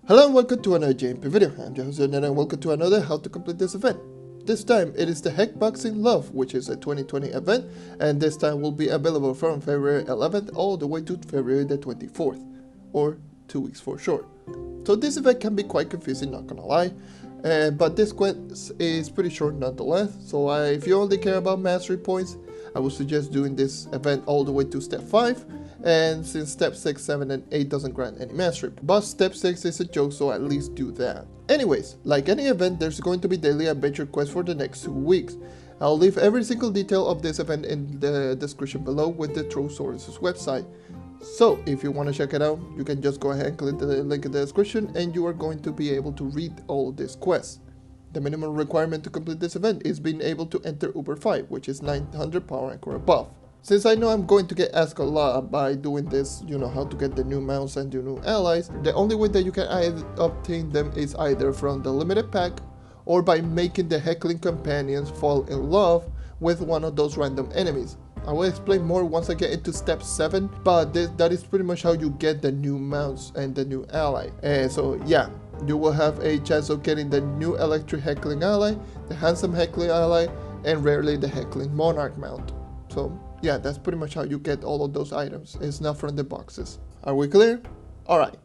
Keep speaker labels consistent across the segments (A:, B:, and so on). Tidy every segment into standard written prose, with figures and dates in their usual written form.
A: Hello and welcome to another JNMG video. I'm your host JonNario and welcome to another how to complete this event. This time it is the Heckbugs in Love, which is a 2020 event, and this time will be available from February 11th all the way to February the 24th, or 2 weeks for short. So this event can be quite confusing, not gonna lie, but this quest is pretty short nonetheless, so if you only care about mastery points, I would suggest doing this event all the way to step 5, and since step 6, 7, and 8 doesn't grant any mastery, but step 6 is a joke, so at least do that. Anyways, like any event, there's going to be daily adventure quests for the next 2 weeks. I'll leave every single detail of this event in the description below with the Trovesaurus website. So if you want to check it out, you can just go ahead and click the link in the description and you are going to be able to read all of these quests. The minimum requirement to complete this event is being able to enter Uber 5, which is 900 power rank or above. Since I know I'm going to get asked a lot by doing this, how to get the new mounts and the new allies, the only way that you can obtain them is either from the limited pack or by making the heckling companions fall in love with one of those random enemies. I will explain more once I get into step 7, but that is pretty much how you get the new mounts and the new ally. So yeah, you will have a chance of getting the new electric heckling ally, the handsome heckling ally, and rarely the heckling monarch mount. So yeah, that's pretty much how you get all of those items. It's not from the boxes. Are we clear? Alright,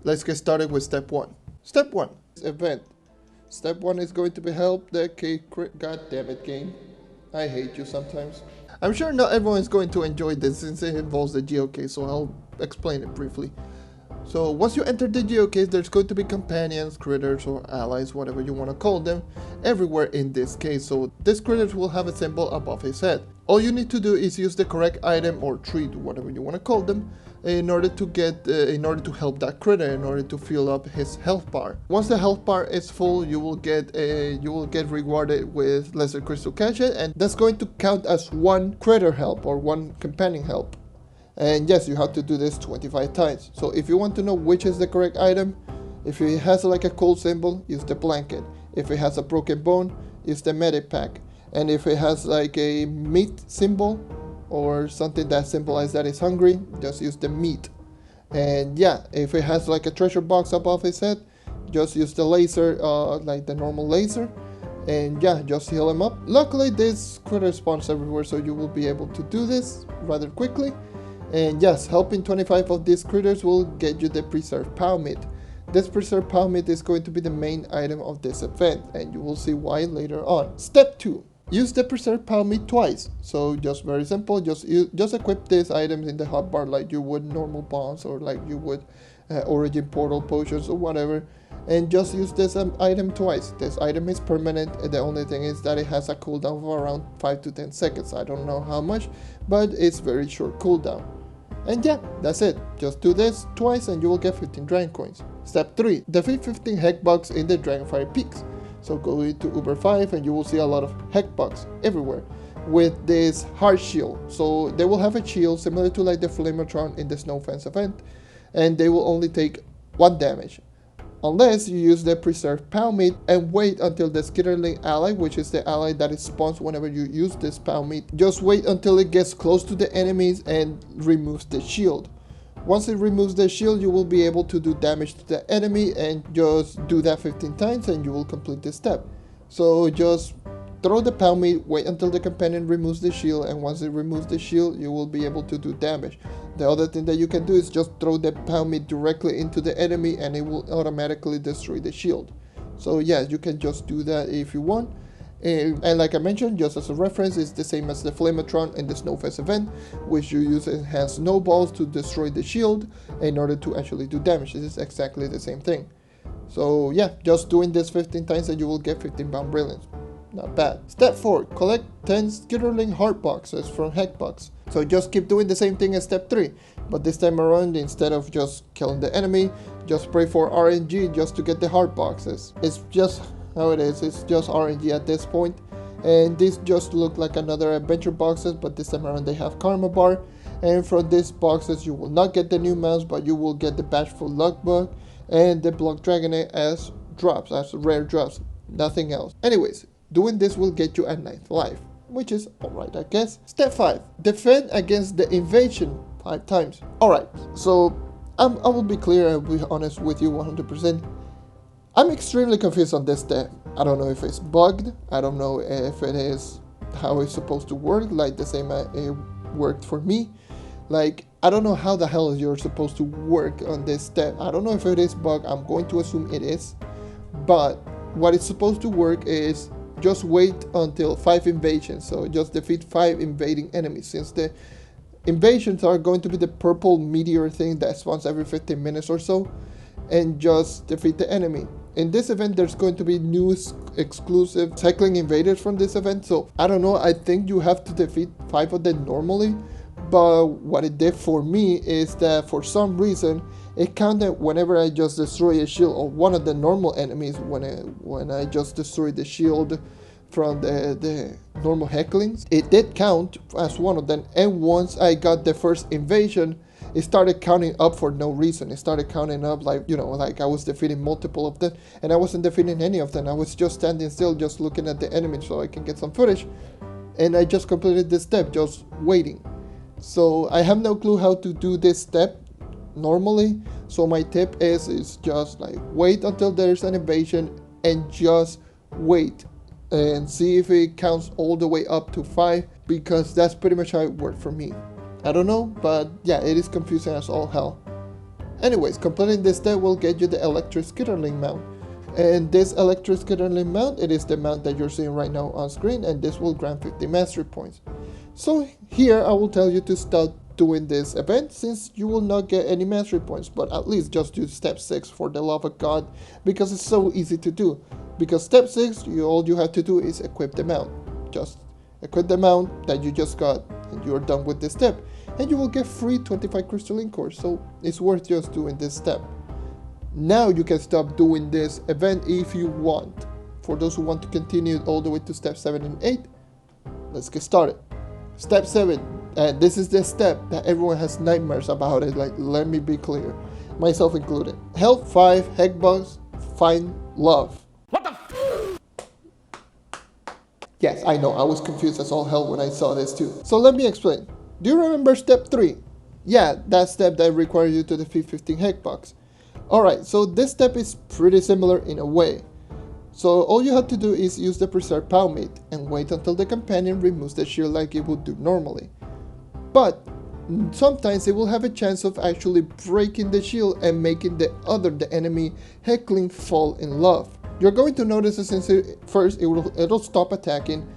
A: let's get started with step 1. Step 1, event. Step 1 is going to be help the God damn it game. I hate you sometimes. I'm sure not everyone is going to enjoy this since it involves the GeoCase, so I'll explain it briefly. So once you enter the GeoCase, there's going to be companions, critters, or allies, whatever you want to call them, everywhere in this case. So this critters will have a symbol above his head. All you need to do is use the correct item or treat, whatever you want to call them, in order to help that critter, in order to fill up his health bar. Once the health bar is full, you will get rewarded with lesser crystal cachet, and that's going to count as one critter help or one companion help. And yes, you have to do this 25 times. So if you want to know which is the correct item, if it has like a cold symbol, use the blanket. If it has a broken bone, use the medic pack. And if it has like a meat symbol or something that symbolizes that it's hungry, just use the meat. And yeah, if it has like a treasure box above his head, just use the laser, like the normal laser. And yeah, just heal him up. Luckily this critter spawns everywhere, so you will be able to do this rather quickly. And yes, helping 25 of these critters will get you the preserved pow meat. This preserved pow meat is going to be the main item of this event, and you will see why later on. Step 2. Use the preserved pow meat twice. So just very simple, just equip these items in the hotbar like you would normal bombs or like you would origin portal potions or whatever. And just use this item twice. This item is permanent, and the only thing is that it has a cooldown of around 5 to 10 seconds. I don't know how much, but it's very short cooldown. And yeah, that's it. Just do this twice and you will get 15 dragon coins. Step 3. Defeat 15 Heckbugs in the Dragonfire Peaks. So go into Uber 5 and you will see a lot of Heckbugs everywhere with this heart shield. So they will have a shield similar to like the Flametron in the Snow Fence event, and they will only take 1 damage. Unless you use the preserved pow meat and wait until the skitterling ally, which is the ally that is spawned whenever you use this pow meat, just wait until it gets close to the enemies and removes the shield. Once it removes the shield, you will be able to do damage to the enemy, and just do that 15 times and you will complete this step. So just throw the pow meat, wait until the companion removes the shield, and once it removes the shield, you will be able to do damage. The other thing that you can do is just throw the pow meat directly into the enemy and it will automatically destroy the shield. So yeah, you can just do that if you want. And like I mentioned, just as a reference, it's the same as the Flametron in the Snowfest event, which you use enhanced snowballs to destroy the shield in order to actually do damage. This is exactly the same thing. So yeah, just doing this 15 times and you will get 15 pound brilliance. Not bad. Step 4. Collect 10 skitterling heart boxes from Heckbugs. So just keep doing the same thing as step 3, but this time around, instead of just killing the enemy, just pray for RNG just to get the heart boxes. It's just how it is. It's just RNG at this point. And these just look like another adventure boxes, but this time around they have karma bar. And from these boxes you will not get the new mounts, but you will get the bashful luck bug and the block dragonite as drops, as rare drops, nothing else. Anyways, doing this will get you a 9th life, which is alright, I guess. Step 5. Defend against the invasion 5 times. Alright, so I will be clear, I'll be honest with you 100%. I'm extremely confused on this step. I don't know if it's bugged, I don't know if it is how it's supposed to work, like the same it worked for me. Like, I don't know how the hell you're supposed to work on this step. I don't know if it is bugged, I'm going to assume it is. But what it's supposed to work is just wait until 5 invasions, so just defeat 5 invading enemies, since the invasions are going to be the purple meteor thing that spawns every 15 minutes or so, and just defeat the enemy. In this event, there's going to be new exclusive cycling invaders from this event, so I don't know, I think you have to defeat 5 of them normally, but what it did for me is that for some reason, it counted whenever I just destroy a shield of one of the normal enemies, when I just destroyed the shield from the normal hecklings. It did count as one of them, and once I got the first invasion, it started counting up for no reason. It started counting up like, you know, like I was defeating multiple of them, and I wasn't defeating any of them. I was just standing still, just looking at the enemy so I can get some footage, and I just completed this step, just waiting. So I have no clue how to do this step normally, so my tip is just like wait until there's an invasion and just wait and see if it counts all the way up to 5, because that's pretty much how it worked for me. I don't know, but yeah, it is confusing as all hell. Anyways, completing this step will get you the electric skitterling mount, and this electric skitterling mount, it is the mount that you're seeing right now on screen, and this will grant 50 mastery points. So here I will tell you to start doing this event, since you will not get any mastery points, but at least just do step 6 for the love of God, because it's so easy to do. Because step 6, all you have to do is equip the mount. Just equip the mount that you just got, and you're done with this step, and you will get free 25 crystalline cores, so it's worth just doing this step. Now you can stop doing this event if you want. For those who want to continue all the way to step 7 and 8, let's get started. Step 7, and this is the step that everyone has nightmares about it, like, let me be clear, myself included. Help 5 Heckbugs find love. What the f? Yes, I know, I was confused as all hell when I saw this too. So let me explain. Do you remember step 3? Yeah, that step that requires you to defeat 15 Heckbugs. Alright, so this step is pretty similar in a way. So all you have to do is use the preserved palmate and wait until the companion removes the shield like it would do normally. But sometimes it will have a chance of actually breaking the shield and making the enemy heckling fall in love. You're going to notice that since first it'll stop attacking,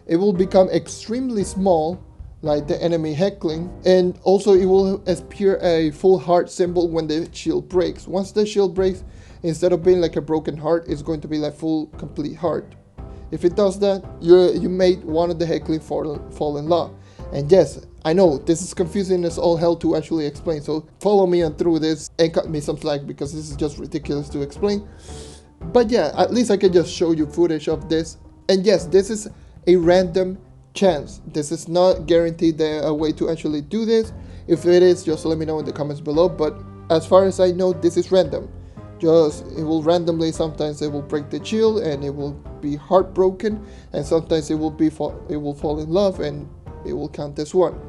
A: it will become extremely small, like the enemy heckling, and also it will appear a full heart symbol when the shield breaks. Once the shield breaks, instead of being like a broken heart, it's going to be like full complete heart. If it does that, you made one of the heckling fall in love. And yes, I know this is confusing as all hell to actually explain, so follow me on through this and cut me some slack, because this is just ridiculous to explain. But yeah, at least I can just show you footage of this. And yes, this is a random chance. This is not guaranteed a way to actually do this. If it is, just let me know in the comments below. But as far as I know, this is random. Just, it will randomly, sometimes it will break the shield and it will be heartbroken, and sometimes it will fall in love and it will count as one.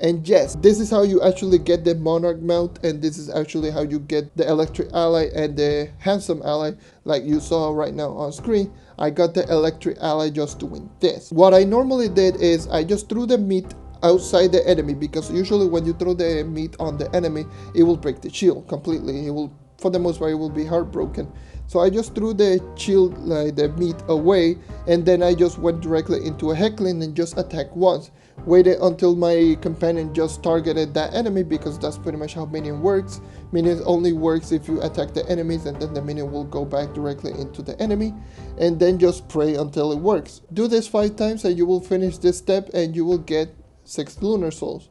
A: And yes, this is how you actually get the monarch mount, and this is actually how you get the electric ally and the handsome ally, like you saw right now on screen. I got the electric ally just doing this. What I normally did is I just threw the meat outside the enemy, because usually when you throw the meat on the enemy, it will break the shield completely. It will, for the most part, it will be heartbroken. So I just threw the shield, like the meat, away, and then I just went directly into a heckling and just attacked once. Waited until my companion just targeted that enemy, because that's pretty much how minion works. Minion only works if you attack the enemies, and then the minion will go back directly into the enemy, and then just pray until it works. Do this 5 times and you will finish this step, and you will get 6 lunar souls.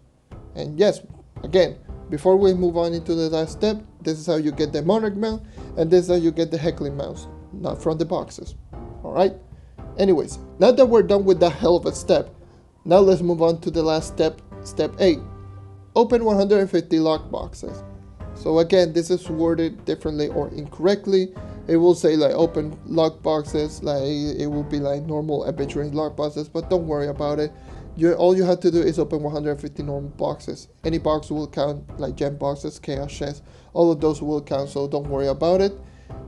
A: And yes, again, before we move on into the last step, this is how you get the monarch mount, and this is how you get the heckling mounts, not from the boxes. Alright? Anyways, now that we're done with that hell of a step, now let's move on to the last step, step 8. Open 150 lock boxes. So again, this is worded differently or incorrectly. It will say like open lock boxes, like it will be like normal adventuring lock boxes, but don't worry about it. All you have to do is open 150 normal boxes. Any box will count, like gem boxes, chaos chests, all of those will count, so don't worry about it.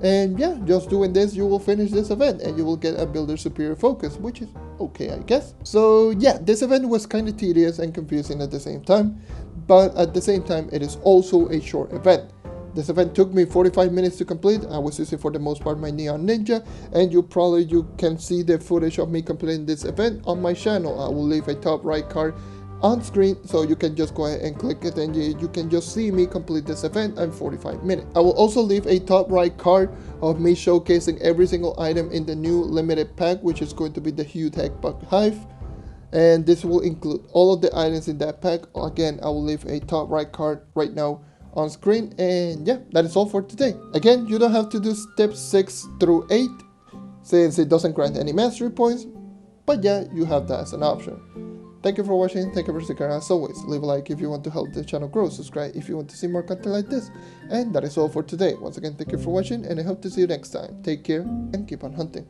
A: And yeah, just doing this, you will finish this event and you will get a builder superior focus, which is okay, I guess. So yeah, this event was kind of tedious and confusing at the same time, but at the same time it is also a short event. This event took me 45 minutes to complete. I was using for the most part my Neon Ninja, and you can see the footage of me completing this event on my channel. I will leave a top right card on screen, so you can just go ahead and click it and you can just see me complete this event in 45 minutes. I will also leave a top right card of me showcasing every single item in the new limited pack, which is going to be the huge Heckbug hive, and this will include all of the items in that pack. Again, I will leave a top right card right now on screen. And yeah, that is all for today. Again, you don't have to do steps 6 through 8 since it doesn't grant any mastery points, but yeah, you have that as an option. Thank you for watching, thank you for sticking around. As always, leave a like if you want to help the channel grow, subscribe if you want to see more content like this, and that is all for today. Once again, thank you for watching, and I hope to see you next time. Take care and keep on hunting.